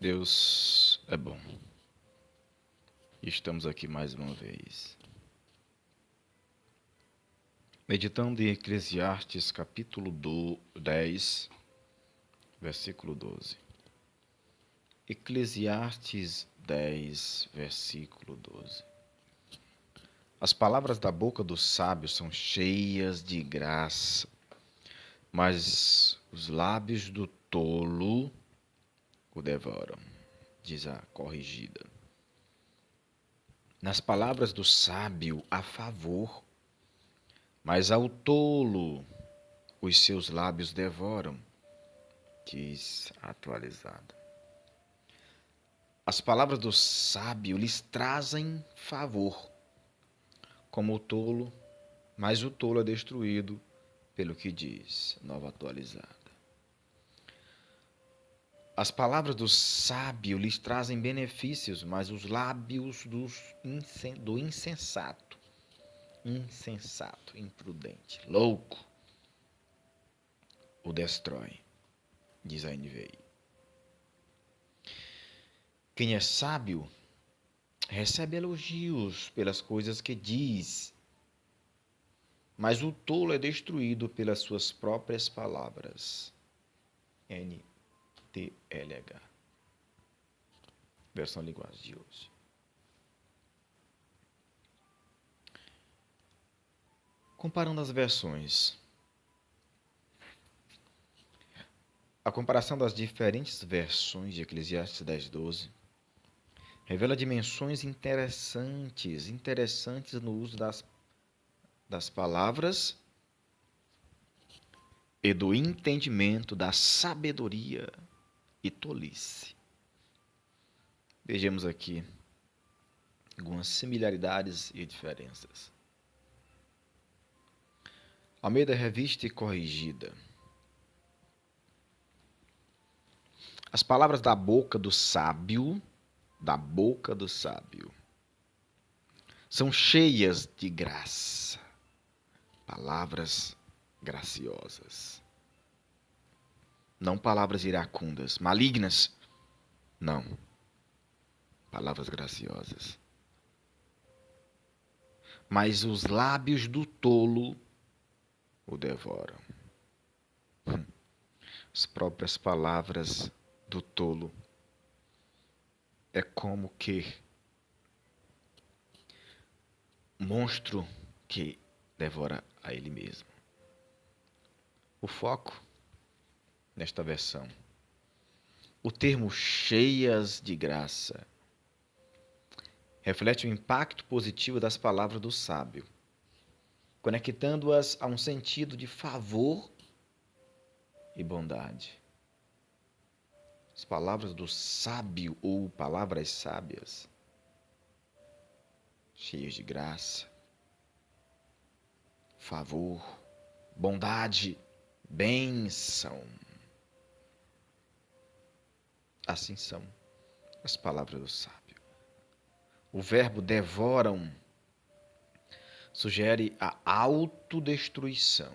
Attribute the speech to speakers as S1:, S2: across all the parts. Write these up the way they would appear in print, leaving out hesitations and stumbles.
S1: Deus é bom. Estamos aqui mais uma vez, meditando em Eclesiastes capítulo 10, versículo 12. Eclesiastes 10, versículo 12. As palavras da boca do sábio são cheias de graça, mas os lábios do tolo o devoram, diz a corrigida. Nas palavras do sábio há favor, mas ao tolo os seus lábios devoram, diz a atualizada. As palavras do sábio lhes trazem favor, como o tolo, mas o tolo é destruído pelo que diz, nova atualizada. As palavras do sábio lhes trazem benefícios, mas os lábios do insensato, imprudente, louco, o destrói, diz a NVI. Quem é sábio recebe elogios pelas coisas que diz, mas o tolo é destruído pelas suas próprias palavras. NTLH, versão linguagem de hoje. Comparando as versões, a comparação das diferentes versões de Eclesiastes 10:12 revela dimensões interessantes no uso das palavras e do entendimento da sabedoria e tolice. Vejamos aqui algumas similaridades e diferenças. Almeida Revista e Corrigida. As palavras da boca do sábio, são cheias de graça, palavras graciosas. Não palavras iracundas, malignas, não, palavras graciosas. Mas os lábios do tolo o devoram. As próprias palavras do tolo é como que um monstro que devora a ele mesmo. O foco nesta versão, o termo cheias de graça, reflete o impacto positivo das palavras do sábio, conectando-as a um sentido de favor e bondade. As palavras do sábio ou palavras sábias, cheias de graça, favor, bondade, bênção. Assim são as palavras do sábio. O verbo devoram sugere a autodestruição.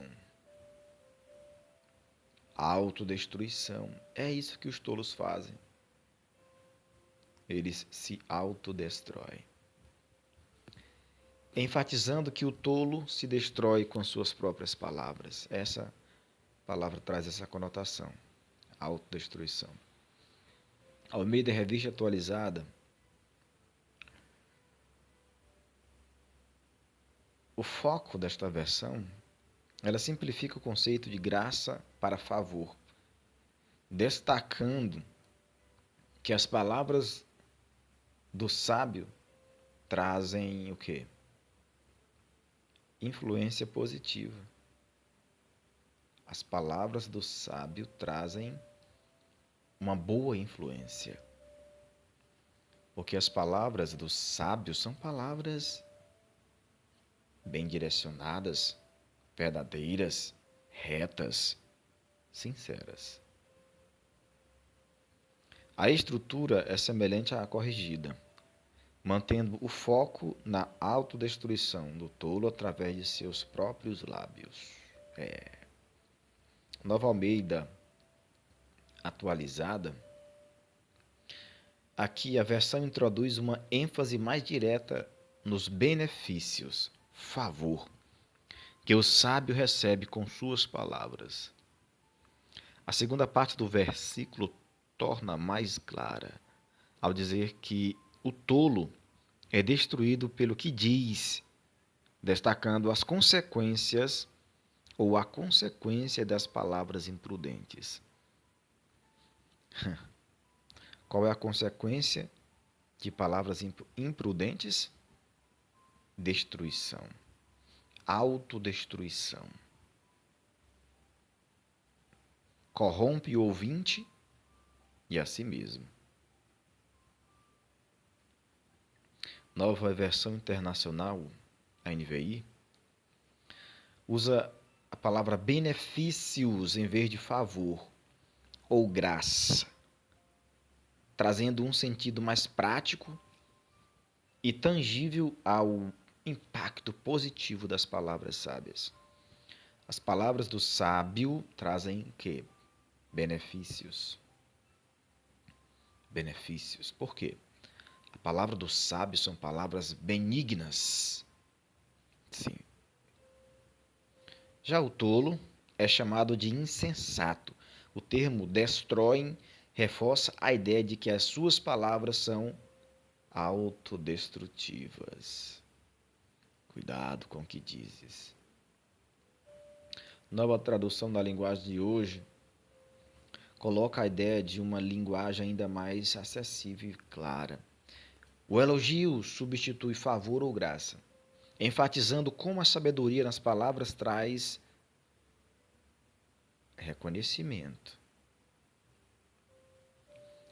S1: Autodestruição. É isso que os tolos fazem. Eles se autodestroem. Enfatizando que o tolo se destrói com as suas próprias palavras. Essa palavra traz essa conotação. Autodestruição. Almeida Revista Atualizada. O foco desta versão, ela simplifica o conceito de graça para favor, destacando que as palavras do sábio trazem o quê? Influência positiva. As palavras do sábio trazem uma boa influência. Porque as palavras do sábio são palavras bem direcionadas, verdadeiras, retas, sinceras. A estrutura é semelhante à corrigida, mantendo o foco na autodestruição do tolo através de seus próprios lábios. Nova Almeida Atualizada Aqui a versão introduz uma ênfase mais direta nos benefícios, favor, que o sábio recebe com suas palavras. A segunda parte do versículo torna mais clara, ao dizer que o tolo é destruído pelo que diz, destacando as consequências ou a consequência das palavras imprudentes. Qual é a consequência de palavras imprudentes? Destruição, autodestruição. Corrompe o ouvinte e a si mesmo. Nova Versão Internacional, a NVI, usa a palavra benefícios em vez de favor ou graça, trazendo um sentido mais prático e tangível ao impacto positivo das palavras sábias. As palavras do sábio trazem o quê? Benefícios. Benefícios. Por quê? A palavra do sábio são palavras benignas. Sim. Já o tolo é chamado de insensato. O termo destroem reforça a ideia de que as suas palavras são autodestrutivas. Cuidado com o que dizes. Nova tradução da linguagem de hoje coloca a ideia de uma linguagem ainda mais acessível e clara. O elogio substitui favor ou graça, enfatizando como a sabedoria nas palavras traz reconhecimento.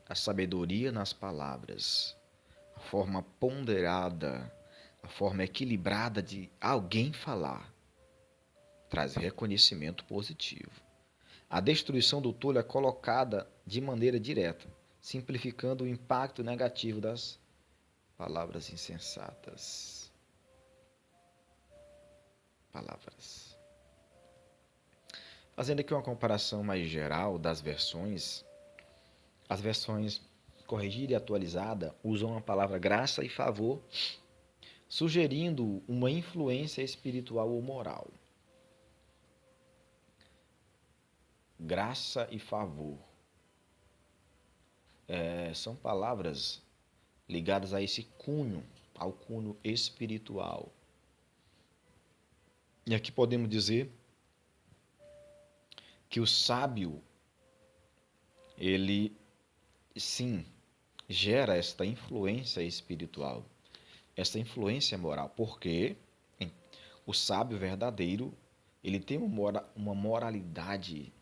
S1: A sabedoria nas palavras, a forma ponderada, a forma equilibrada de alguém falar, traz reconhecimento positivo. A destruição do tolo é colocada de maneira direta, simplificando o impacto negativo das palavras insensatas. Palavras. Fazendo aqui uma comparação mais geral das versões, as versões corrigida e atualizada usam a palavra graça e favor, sugerindo uma influência espiritual ou moral. Graça e favor são palavras ligadas a esse cunho, ao cunho espiritual. E aqui podemos dizer que o sábio, ele sim gera esta influência espiritual, essa influência moral, porque o sábio verdadeiro, ele tem uma moralidade,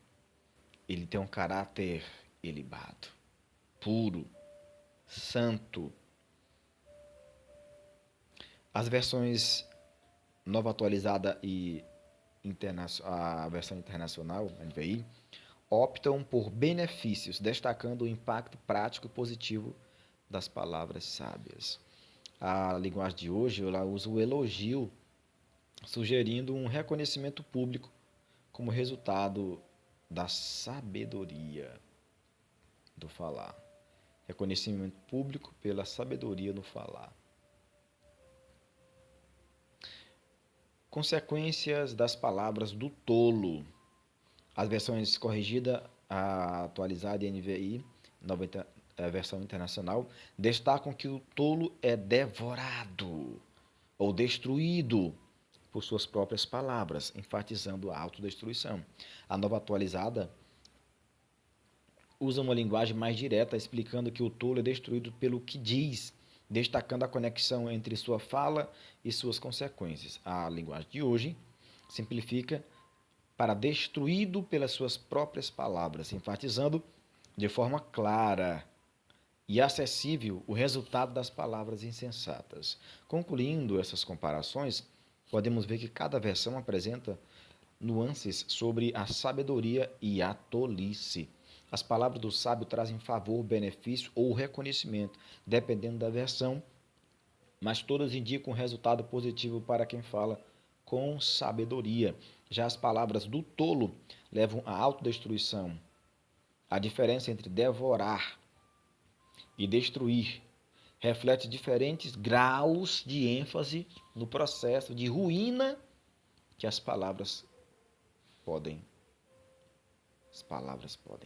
S1: ele tem um caráter ilibado, puro, santo. As versões nova atualizada e a versão internacional, a NVI, optam por benefícios, destacando o impacto prático e positivo das palavras sábias. A linguagem de hoje ela usa o elogio, sugerindo um reconhecimento público como resultado da sabedoria do falar. Reconhecimento público pela sabedoria no falar. Consequências das palavras do tolo. As versões corrigida, a atualizada e NVI, a versão internacional, destacam que o tolo é devorado ou destruído por suas próprias palavras, enfatizando a autodestruição. A nova atualizada usa uma linguagem mais direta, explicando que o tolo é destruído pelo que diz, destacando a conexão entre sua fala e suas consequências. A linguagem de hoje simplifica para destruído pelas suas próprias palavras, enfatizando de forma clara e acessível o resultado das palavras insensatas. Concluindo essas comparações, podemos ver que cada versão apresenta nuances sobre a sabedoria e a tolice. As palavras do sábio trazem favor, benefício ou reconhecimento, dependendo da versão, mas todas indicam um resultado positivo para quem fala com sabedoria. Já as palavras do tolo levam à autodestruição. A diferença entre devorar e destruir reflete diferentes graus de ênfase no processo de ruína que as palavras podem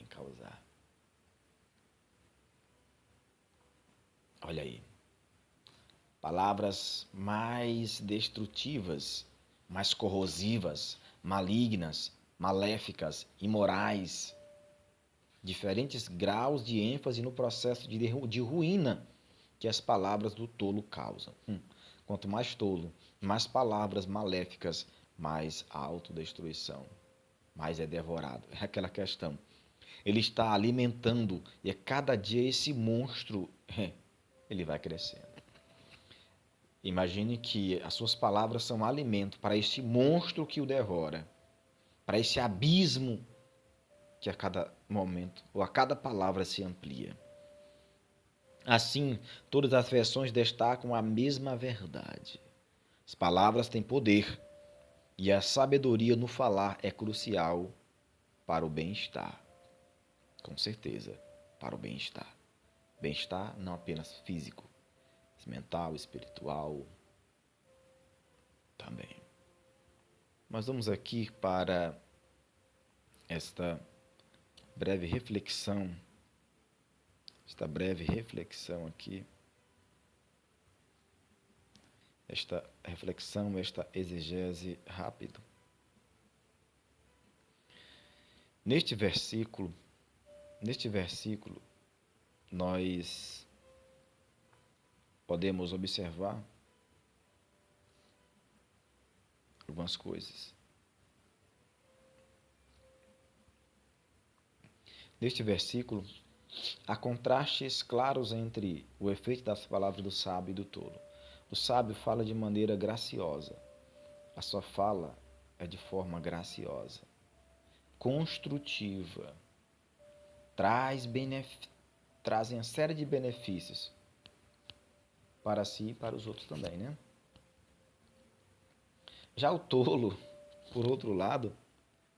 S1: causar. Olha aí. Palavras mais destrutivas, mais corrosivas, malignas, maléficas, imorais. Diferentes graus de ênfase no processo de ruína que as palavras do tolo causam. Quanto mais tolo, mais palavras maléficas, mais autodestruição, mais é devorado. É aquela questão. Ele está alimentando e a cada dia esse monstro ele vai crescendo. Imagine que as suas palavras são alimento para este monstro que o devora, para esse abismo que a cada momento ou a cada palavra se amplia. Assim, todas as versões destacam a mesma verdade. As palavras têm poder e a sabedoria no falar é crucial para o bem-estar. Com certeza, para o bem-estar. Bem-estar não apenas físico, mas mental, espiritual também. Mas vamos aqui para esta breve reflexão. Aqui. Esta reflexão, esta exegese rápido. Neste versículo, nós podemos observar algumas coisas. Neste versículo, há contrastes claros entre o efeito das palavras do sábio e do tolo. O sábio fala de maneira graciosa. A sua fala é de forma graciosa, construtiva, trazem uma série de benefícios para si e para os outros também, né? Já o tolo, por outro lado,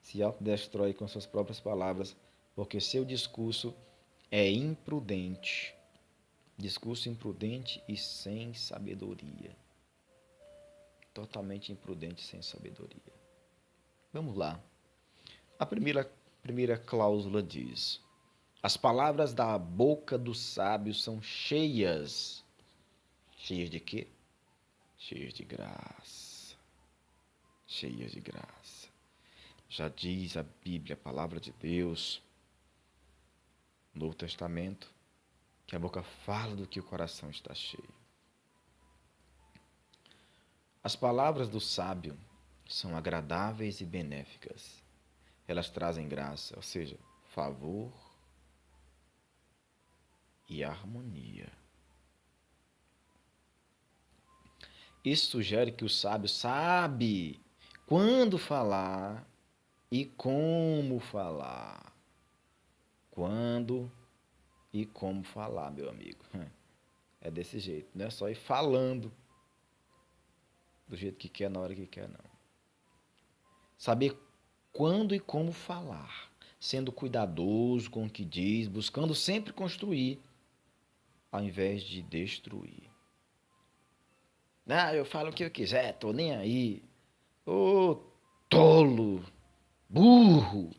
S1: se autodestrói com suas próprias palavras, porque seu discurso é imprudente. Discurso imprudente e sem sabedoria. Totalmente imprudente e sem sabedoria. Vamos lá. A primeira cláusula diz: as palavras da boca do sábio são cheias. Cheias de quê? Cheias de graça. Cheias de graça. Já diz a Bíblia, a palavra de Deus, no Novo Testamento, que a boca fala do que o coração está cheio. As palavras do sábio são agradáveis e benéficas. Elas trazem graça, ou seja, favor e harmonia. Isso sugere que o sábio sabe quando falar e como falar. Quando e como falar, meu amigo. É desse jeito, não é só ir falando do jeito que quer, na hora que quer, não. Saber quando e como falar, sendo cuidadoso com o que diz, buscando sempre construir, ao invés de destruir. Eu falo o que eu quiser, tô nem aí. Ô, tolo, burro.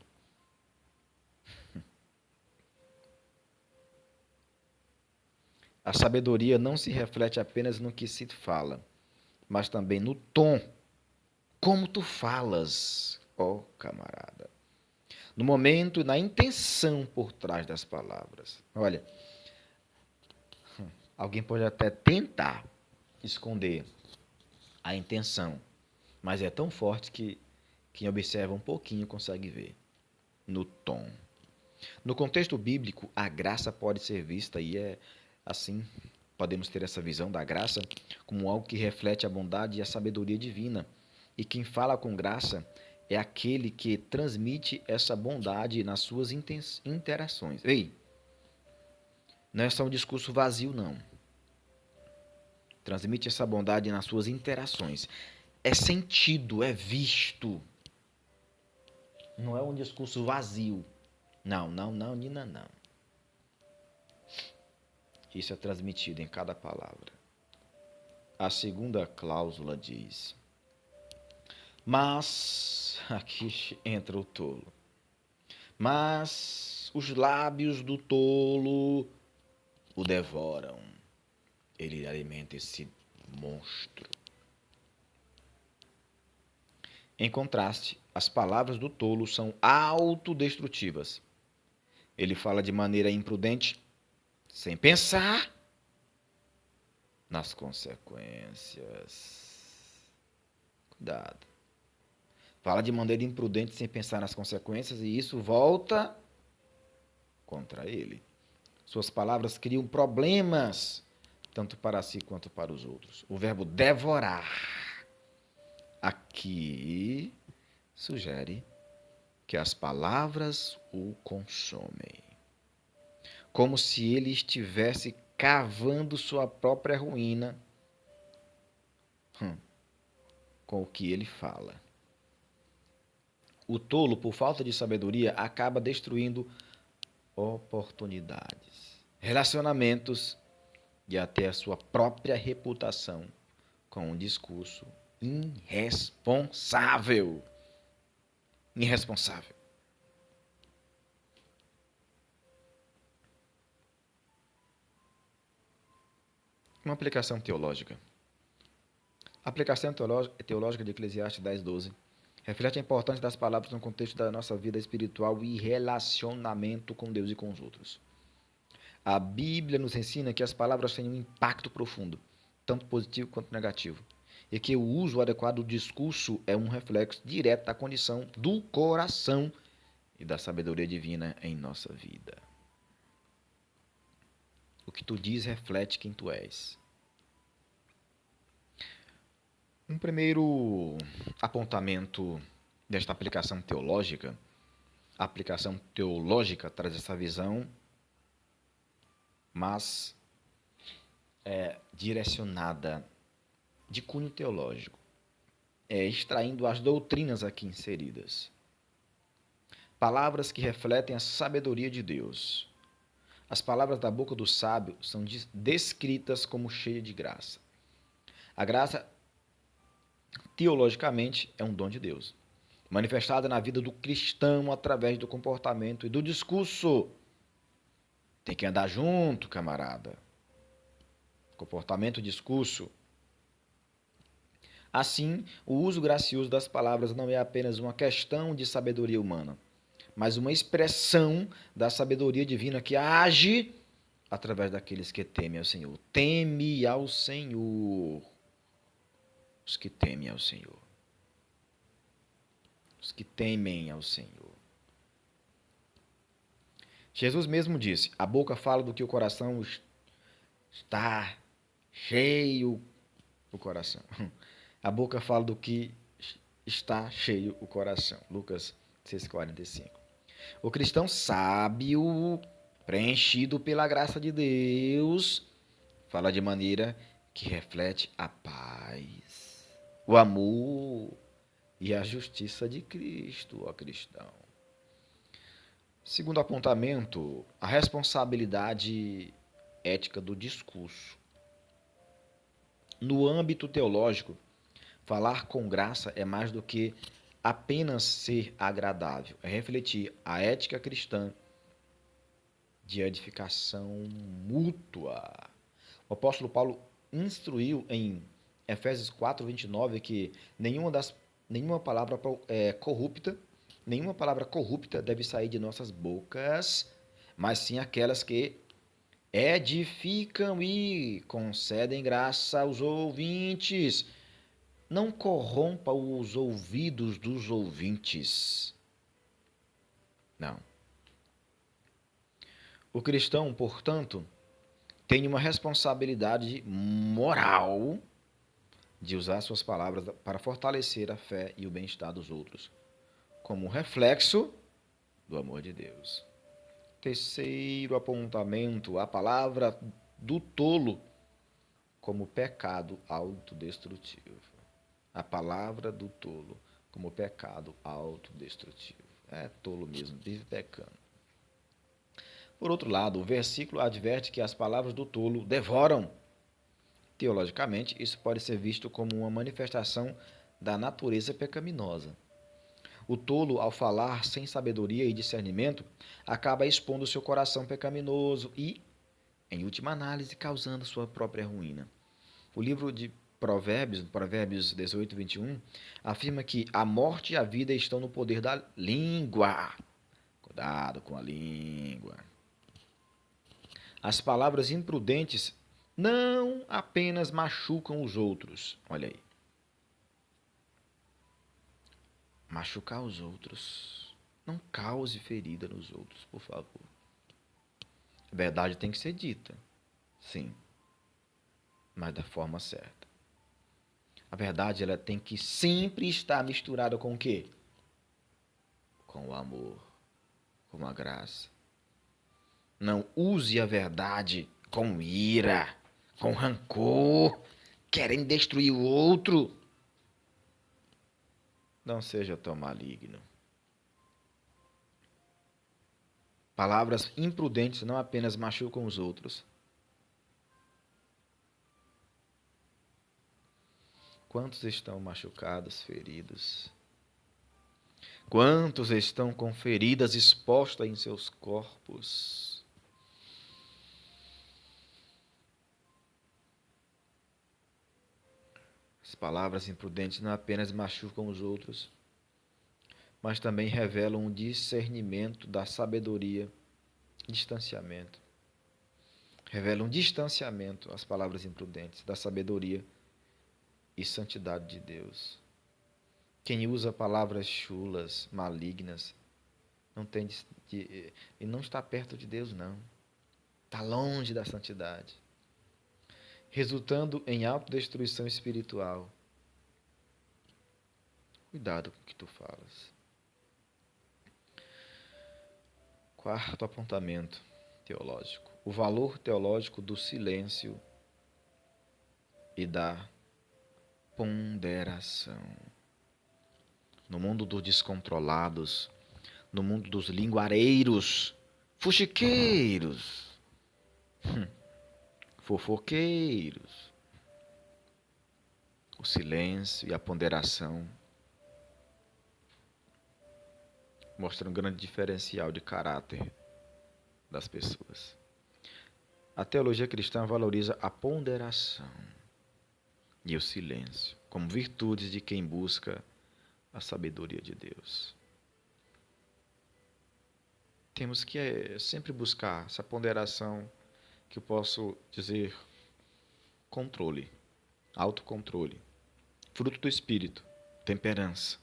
S1: A sabedoria não se reflete apenas no que se fala, mas também no tom. Como tu falas, ó camarada. No momento e na intenção por trás das palavras. Olha, alguém pode até tentar esconder a intenção, mas é tão forte que quem observa um pouquinho consegue ver. No tom. No contexto bíblico, a graça pode ser vista e é assim, podemos ter essa visão da graça como algo que reflete a bondade e a sabedoria divina. E quem fala com graça é aquele que transmite essa bondade nas suas interações. Ei, não é só um discurso vazio, não. Transmite essa bondade nas suas interações. É sentido, é visto. Não é um discurso vazio. Não, Nina, não. Isso é transmitido em cada palavra. A segunda cláusula diz: mas, aqui entra o tolo, mas os lábios do tolo o devoram. Ele alimenta esse monstro. Em contraste, as palavras do tolo são autodestrutivas. Ele fala de maneira imprudente, sem pensar nas consequências. Cuidado. Fala de maneira imprudente, sem pensar nas consequências, e isso volta contra ele. Suas palavras criam problemas, tanto para si quanto para os outros. O verbo devorar aqui sugere que as palavras o consomem, como se ele estivesse cavando sua própria ruína com o que ele fala. O tolo, por falta de sabedoria, acaba destruindo oportunidades, relacionamentos e até a sua própria reputação com um discurso irresponsável. Irresponsável. Uma aplicação teológica. A aplicação teológica de Eclesiastes 10:12 reflete a importância das palavras no contexto da nossa vida espiritual e relacionamento com Deus e com os outros. A Bíblia nos ensina que as palavras têm um impacto profundo, tanto positivo quanto negativo, e que o uso adequado do discurso é um reflexo direto da condição do coração e da sabedoria divina em nossa vida. O que tu diz reflete quem tu és. Um primeiro apontamento desta aplicação teológica, a aplicação teológica traz essa visão, mas direcionada de cunho teológico, extraindo as doutrinas aqui inseridas. Palavras que refletem a sabedoria de Deus. As palavras da boca do sábio são descritas como cheias de graça. A graça, teologicamente, é um dom de Deus, manifestada na vida do cristão através do comportamento e do discurso. Tem que andar junto, camarada. Comportamento e discurso. Assim, o uso gracioso das palavras não é apenas uma questão de sabedoria humana, mas uma expressão da sabedoria divina que age através daqueles que temem ao Senhor. Teme ao Senhor. Os que temem ao Senhor. Os que temem ao Senhor. Jesus mesmo disse: a boca fala do que o coração está cheio. O coração. A boca fala do que está cheio o coração. Lucas 6,45. O cristão sábio, preenchido pela graça de Deus, fala de maneira que reflete a paz, o amor e a justiça de Cristo, ó cristão. Segundo apontamento, a responsabilidade ética do discurso. No âmbito teológico, falar com graça é mais do que apenas ser agradável, é refletir a ética cristã de edificação mútua. O apóstolo Paulo instruiu em Efésios 4:29 que nenhuma palavra corrupta deve sair de nossas bocas, mas sim aquelas que edificam e concedem graça aos ouvintes. Não corrompa os ouvidos dos ouvintes. Não. O cristão, portanto, tem uma responsabilidade moral de usar suas palavras para fortalecer a fé e o bem-estar dos outros, como reflexo do amor de Deus. Terceiro apontamento, a palavra do tolo como pecado autodestrutivo. A palavra do tolo como pecado autodestrutivo. É tolo mesmo, vive pecando. Por outro lado, o versículo adverte que as palavras do tolo devoram. Teologicamente, isso pode ser visto como uma manifestação da natureza pecaminosa. O tolo, ao falar sem sabedoria e discernimento, acaba expondo seu coração pecaminoso e, em última análise, causando sua própria ruína. O livro de Provérbios 18, 21, afirma que a morte e a vida estão no poder da língua. Cuidado com a língua. As palavras imprudentes não apenas machucam os outros. Olha aí. Machucar os outros. Não cause ferida nos outros, por favor. A verdade tem que ser dita. Sim. Mas da forma certa. A verdade, ela tem que sempre estar misturada com o quê? Com o amor. Com a graça. Não use a verdade com ira, com rancor, querendo destruir o outro. Não seja tão maligno. Palavras imprudentes não apenas machucam os outros. Quantos estão machucados, feridos? Quantos estão com feridas expostas em seus corpos? As palavras imprudentes não apenas machucam os outros, mas também revelam um discernimento da sabedoria, distanciamento. Revelam um distanciamento, as palavras imprudentes, da sabedoria e santidade de Deus. Quem usa palavras chulas, malignas, e não está perto de Deus, não. Está longe da santidade, resultando em autodestruição espiritual. Cuidado com o que tu falas. Quarto apontamento teológico. O valor teológico do silêncio e da ponderação. No mundo dos descontrolados, no mundo dos linguareiros, fuxiqueiros, fofoqueiros, o silêncio e a ponderação mostram um grande diferencial de caráter das pessoas. A teologia cristã valoriza a ponderação e o silêncio como virtudes de quem busca a sabedoria de Deus. Temos que sempre buscar essa ponderação, que eu posso dizer controle, autocontrole, fruto do Espírito, temperança.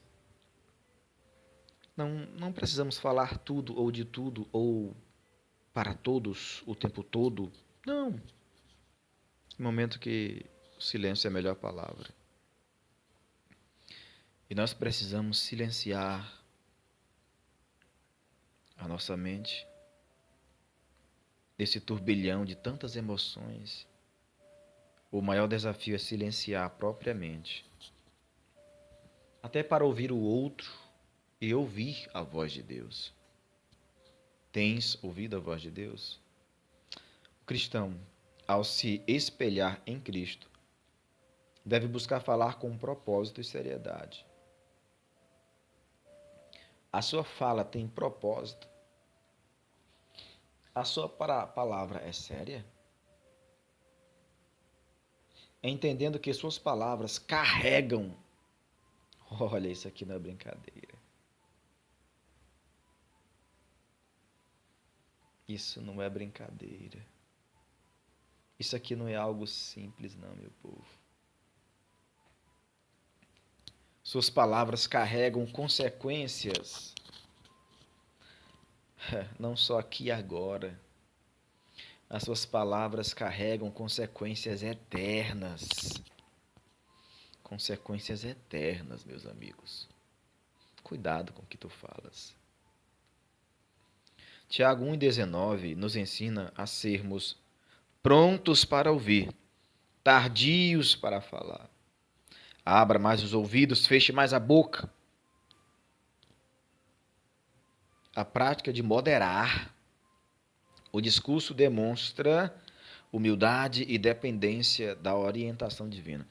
S1: Não precisamos falar tudo ou de tudo ou para todos o tempo todo. Não. No momento que o silêncio é a melhor palavra. E nós precisamos silenciar a nossa mente desse turbilhão de tantas emoções. O maior desafio é silenciar a própria mente, até para ouvir o outro e ouvir a voz de Deus. Tens ouvido a voz de Deus? O cristão, ao se espelhar em Cristo, deve buscar falar com propósito e seriedade. A sua fala tem propósito? A sua palavra é séria? Entendendo que suas palavras carregam. Olha, isso aqui não é brincadeira. Isso não é brincadeira. Isso aqui não é algo simples, não, meu povo. Suas palavras carregam consequências, não só aqui e agora. As suas palavras carregam consequências eternas. Consequências eternas, meus amigos. Cuidado com o que tu falas. Tiago 1,19 nos ensina a sermos prontos para ouvir, tardios para falar. Abra mais os ouvidos, feche mais a boca. A prática de moderar O discurso demonstra humildade e dependência da orientação divina.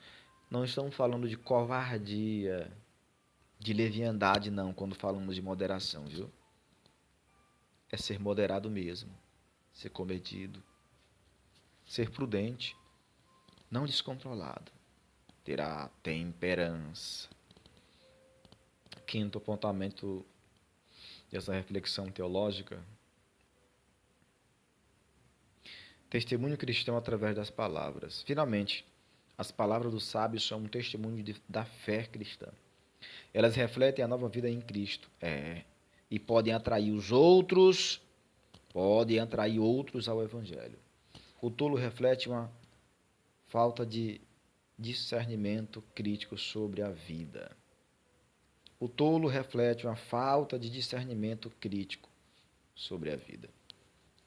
S1: Não estamos falando de covardia, de leviandade, não, quando falamos de moderação, viu? É ser moderado mesmo, ser comedido, ser prudente, não descontrolado, ter a temperança. Quinto apontamento dessa reflexão teológica: testemunho cristão através das palavras. Finalmente, as palavras dos sábios são um testemunho da fé cristã. Elas refletem a nova vida em Cristo. E podem atrair outros ao Evangelho. O tolo reflete uma falta de discernimento crítico sobre a vida. O tolo reflete uma falta de discernimento crítico sobre a vida.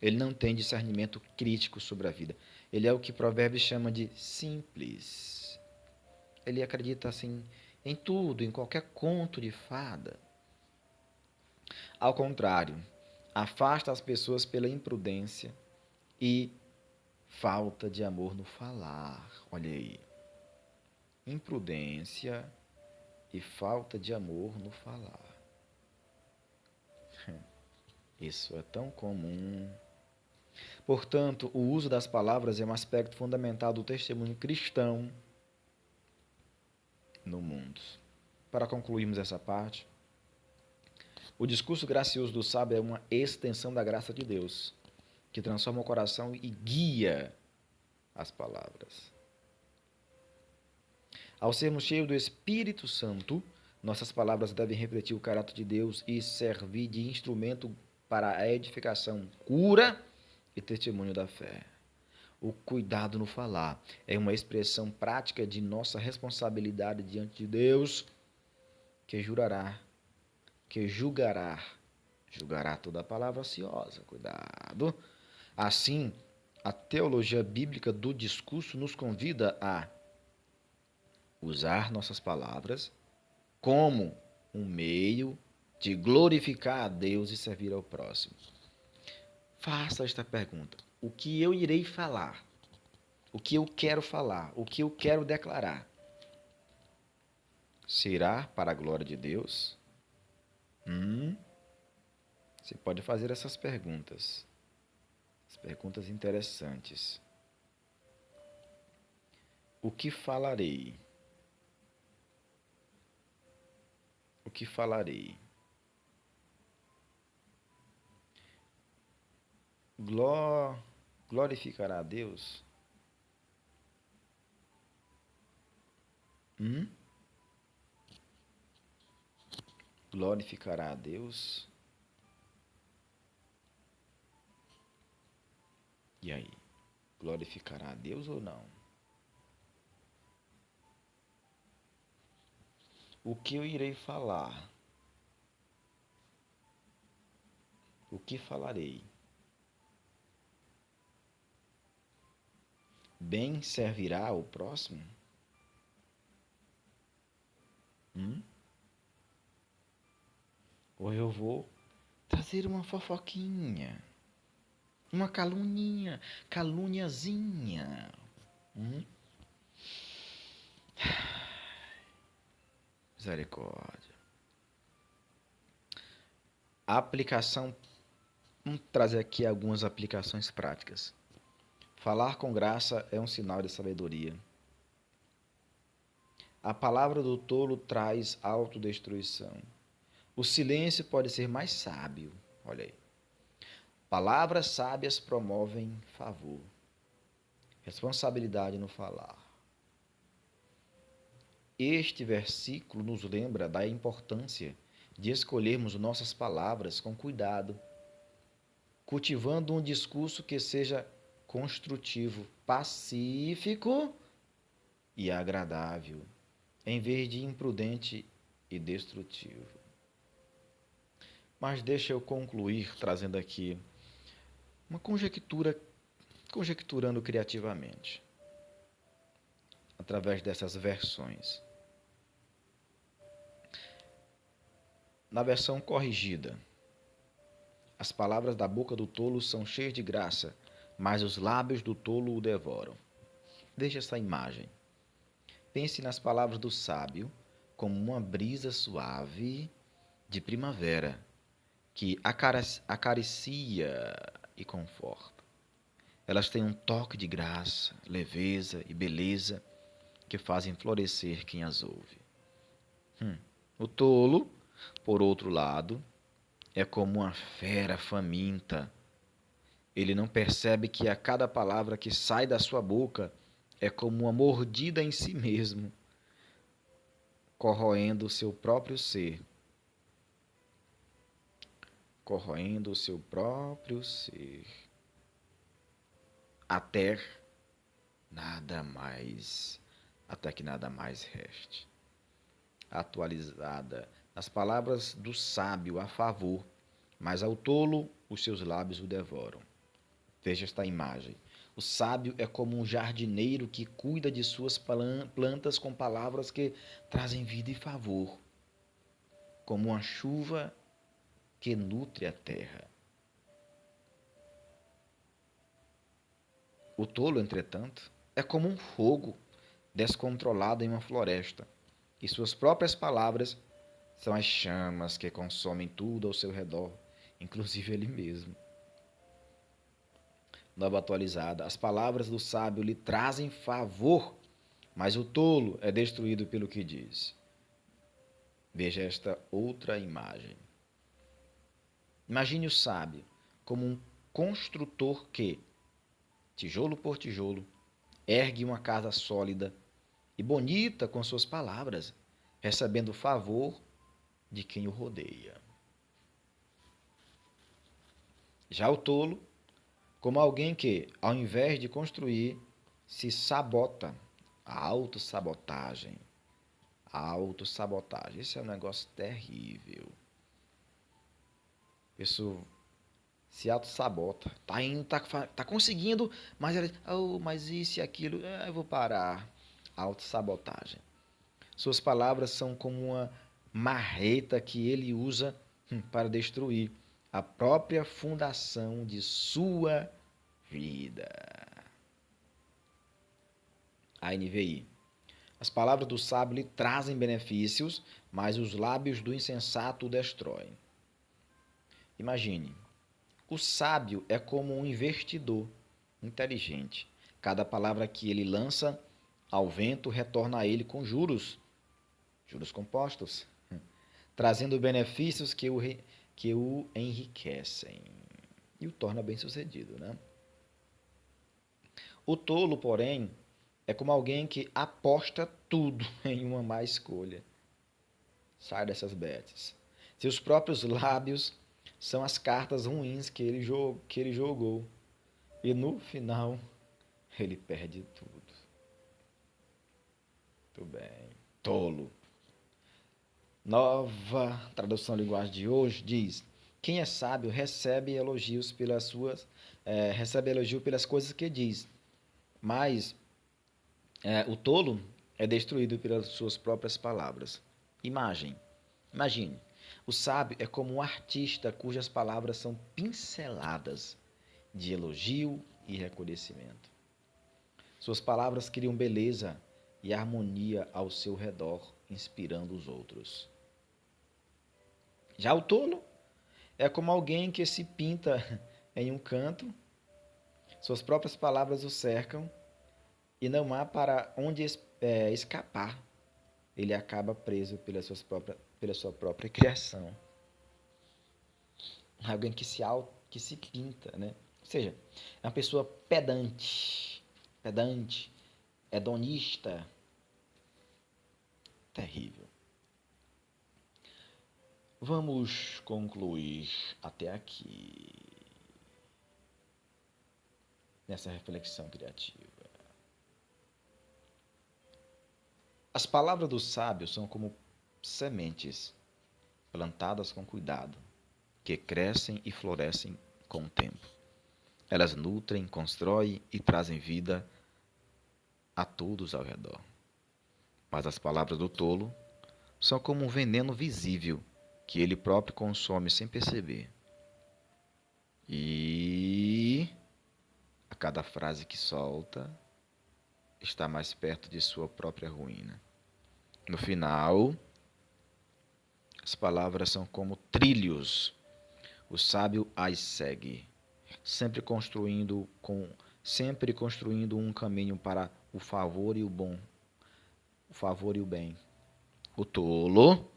S1: Ele não tem discernimento crítico sobre a vida. Ele é o que Provérbios chama de simples. Ele acredita assim em tudo, em qualquer conto de fada. Ao contrário, afasta as pessoas pela imprudência e falta de amor no falar. Olha aí. Imprudência e falta de amor no falar. Isso é tão comum. Portanto, o uso das palavras é um aspecto fundamental do testemunho cristão no mundo. Para concluirmos essa parte, o discurso gracioso do sábio é uma extensão da graça de Deus, que transforma o coração e guia as palavras. Ao sermos cheios do Espírito Santo, nossas palavras devem refletir o caráter de Deus e servir de instrumento para a edificação, cura e testemunho da fé. O cuidado no falar é uma expressão prática de nossa responsabilidade diante de Deus, que julgará toda palavra ociosa. Cuidado. Assim, a teologia bíblica do discurso nos convida a usar nossas palavras como um meio de glorificar a Deus e servir ao próximo. Faça esta pergunta: o que eu irei falar? O que eu quero falar? O que eu quero declarar? Será para a glória de Deus? Você pode fazer essas perguntas. As perguntas interessantes. O que falarei? O que falarei? Glorificará a Deus? Glorificará a Deus? E aí? Glorificará a Deus ou não? O que eu irei falar? O que falarei? Bem servirá ao próximo? Ou eu vou trazer uma fofoquinha, uma caluniazinha? Misericórdia. A aplicação, vamos trazer aqui algumas aplicações práticas. Falar com graça é um sinal de sabedoria. A palavra do tolo traz autodestruição. O silêncio pode ser mais sábio. Olha aí. Palavras sábias promovem favor. Responsabilidade no falar. Este versículo nos lembra da importância de escolhermos nossas palavras com cuidado, cultivando um discurso que seja construtivo, pacífico e agradável, em vez de imprudente e destrutivo. Mas deixa eu concluir trazendo aqui uma conjecturando criativamente, através dessas versões. Na versão corrigida, As palavras da boca do tolo são cheias de graça, mas os lábios do tolo o devoram. Veja essa imagem. Pense nas palavras do sábio como uma brisa suave de primavera que acaricia e conforta. Elas têm um toque de graça, leveza e beleza que fazem florescer quem as ouve. O tolo, por outro lado, é como uma fera faminta. Ele não percebe que a cada palavra que sai da sua boca é como uma mordida em si mesmo, corroendo o seu próprio ser. Corroendo o seu próprio ser. Até que nada mais reste. Atualizada nas palavras do sábio a favor, mas ao tolo os seus lábios o devoram. Veja esta imagem. O sábio é como um jardineiro que cuida de suas plantas com palavras que trazem vida e favor, como uma chuva que nutre a terra. O tolo, entretanto, é como um fogo descontrolado em uma floresta, e suas próprias palavras são as chamas que consomem tudo ao seu redor, inclusive ele mesmo. Nova atualizada. As palavras do sábio lhe trazem favor, mas o tolo é destruído pelo que diz. Veja esta outra imagem. Imagine o sábio como um construtor que, tijolo por tijolo, ergue uma casa sólida e bonita com suas palavras, recebendo o favor de quem o rodeia. Já o tolo, como alguém que, ao invés de construir, se sabota. A autossabotagem. A autossabotagem. Isso é um negócio terrível. A pessoa se autossabota. Tá indo, tá conseguindo, mas ela diz, mas isso e aquilo, eu vou parar. Autossabotagem. Suas palavras são como uma marreta que ele usa para destruir a própria fundação de sua vida. A NVI. As palavras do sábio lhe trazem benefícios, mas os lábios do insensato o destroem. Imagine, o sábio é como um investidor inteligente. Cada palavra que ele lança ao vento retorna a ele com juros compostos, trazendo benefícios que o enriquecem e o torna bem-sucedido, né? O tolo, porém, é como alguém que aposta tudo em uma má escolha. Sai dessas bets. Seus próprios lábios são as cartas ruins que ele jogou. E no final, ele perde tudo. Muito bem. Tolo. Nova tradução da linguagem de hoje diz: quem é sábio recebe elogio pelas coisas que diz, mas o tolo é destruído pelas suas próprias palavras. Imagine, o sábio é como um artista cujas palavras são pinceladas de elogio e reconhecimento. Suas palavras criam beleza e harmonia ao seu redor, inspirando os outros. Já o tolo é como alguém que se pinta em um canto, suas próprias palavras o cercam e não há para onde escapar. Ele acaba preso pela sua própria criação. Alguém que se pinta, né? Ou seja, é uma pessoa pedante, hedonista, terrível. Vamos concluir até aqui nessa reflexão criativa. As palavras do sábio são como sementes plantadas com cuidado, que crescem e florescem com o tempo. Elas nutrem, constroem e trazem vida a todos ao redor. Mas as palavras do tolo são como um veneno visível que ele próprio consome sem perceber. cada frase que solta está mais perto de sua própria ruína. No final, as palavras são como trilhos. O sábio as segue, sempre construindo um caminho para o favor e o bom, o favor e o bem. O tolo,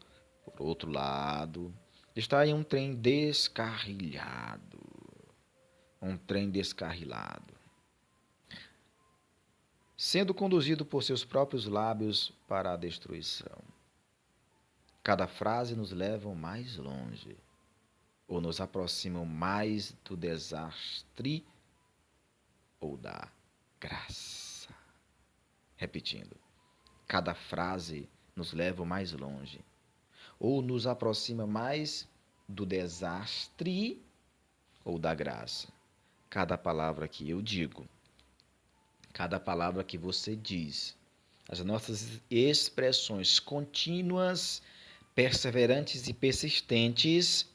S1: por outro lado, está em um trem descarrilhado, sendo conduzido por seus próprios lábios para a destruição. Cada frase nos leva mais longe, ou nos aproximam mais do desastre ou da graça. Repetindo, cada frase nos leva mais longe, ou nos aproxima mais do desastre ou da graça. Cada palavra que eu digo, cada palavra que você diz, as nossas expressões contínuas, perseverantes e persistentes,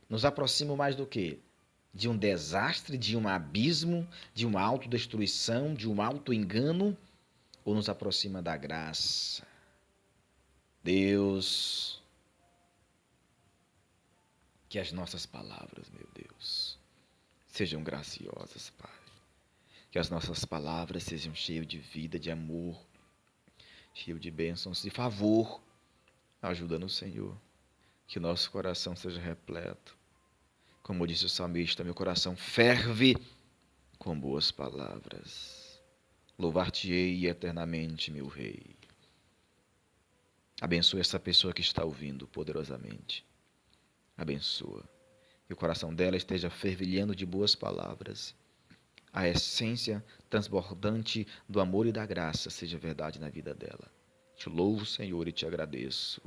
S1: nos aproximam mais do quê? De um desastre, de um abismo, de uma autodestruição, de um autoengano, ou nos aproxima da graça? Deus, que as nossas palavras, meu Deus, sejam graciosas, Pai. Que as nossas palavras sejam cheias de vida, de amor, cheias de bênçãos, de favor. Ajuda-nos, Senhor. Que o nosso coração seja repleto. Como disse o salmista, meu coração ferve com boas palavras. Louvar-te-ei eternamente, meu Rei. Abençoa essa pessoa que está ouvindo poderosamente. Abençoa. Que o coração dela esteja fervilhando de boas palavras. A essência transbordante do amor e da graça seja verdade na vida dela. Te louvo, Senhor, e te agradeço.